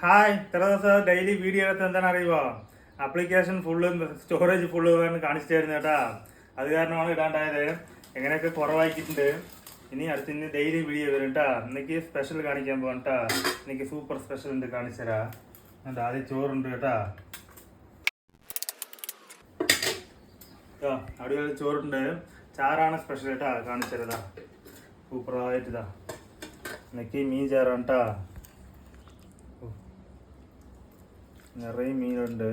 Hi ഇത്ര ദിവസം daily video എടുത്ത് എന്താണ് അറിയുമോ? ആപ്ലിക്കേഷൻ ഫുള്ള് സ്റ്റോറേജ് ഫുള്ള് കാണിച്ചു തരുന്നത് കേട്ടാ. അത് കാരണമാണ് ഇടാണ്ടായത്. എങ്ങനെയൊക്കെ കുറവാക്കിയിട്ടുണ്ട്. ഇനി ഡെയിലി വീഡിയോ വരും കേട്ടാ. ഇന്നേക്ക് സ്പെഷ്യൽ കാണിക്കാൻ പോകാം കേട്ടാ. എനിക്ക് സൂപ്പർ സ്പെഷ്യൽ ഉണ്ട്, കാണിച്ചു തരാം. ആദ്യം ചോറുണ്ട് കേട്ടാ. അടിപൊളി ചോറുണ്ട്. ചാറാണ് സ്പെഷ്യൽ കേട്ടാ, കാണിച്ചു തരാ. സൂപ്പറായിട്ടിതാ. ഇന്നേക്ക് മീൻ ചാറാണ് കേട്ടാ. നിറയെ മീനുണ്ട്.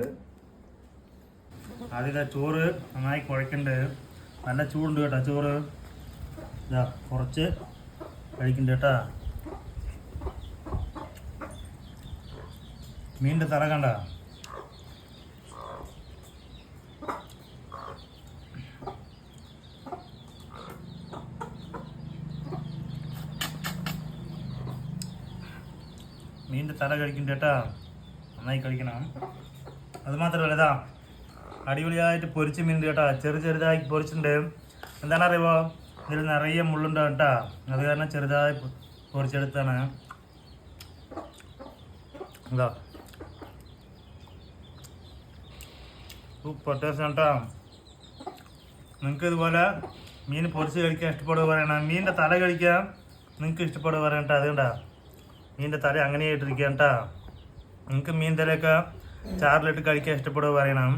ആദ്യം ചോറ് നന്നായി കുഴക്കുന്നുണ്ട്. നല്ല ചൂടുണ്ട് കേട്ടോ ചോറ്. ഇതാ കുറച്ച് കഴിക്കുന്നുണ്ട് കേട്ടാ. മീനിൻ്റെ തറ കണ്ട. മീനിൻ്റെ തല കഴിക്കുന്നുണ്ട് കേട്ടാ. നന്നായി കഴിക്കണം. അതുമാത്രമല്ല ഇതാ അടിപൊളിയായിട്ട് പൊരിച്ച മീൻ കേട്ടാ. ചെറുതായി പൊരിച്ചിട്ടുണ്ട്. എന്താണ് അറിയുമോ? ഇതിൽ നിറയെ മുള്ളുണ്ട് കേട്ടാ. അത് കാരണം ചെറുതായി പൊരിച്ചെടുത്താണ്. എന്താ സൂപ്പർ ടേസ്റ്റ് കേട്ടാ. നിങ്ങൾക്ക് ഇതുപോലെ മീൻ പൊരിച്ച് കഴിക്കാൻ ഇഷ്ടപ്പെടുക പറയണം. മീനിൻ്റെ തല കഴിക്കാൻ നിങ്ങൾക്ക് ഇഷ്ടപ്പെടുക പറയണ്ട. അതുകൊണ്ടാ മീനിൻ്റെ തല അങ്ങനെയായിട്ടിരിക്കുക കേട്ടാ. നിങ്ങൾക്ക് മീൻ തലയൊക്കെ ചാറിലിട്ട് കഴിക്കാൻ ഇഷ്ടപ്പെടുക പറയണം.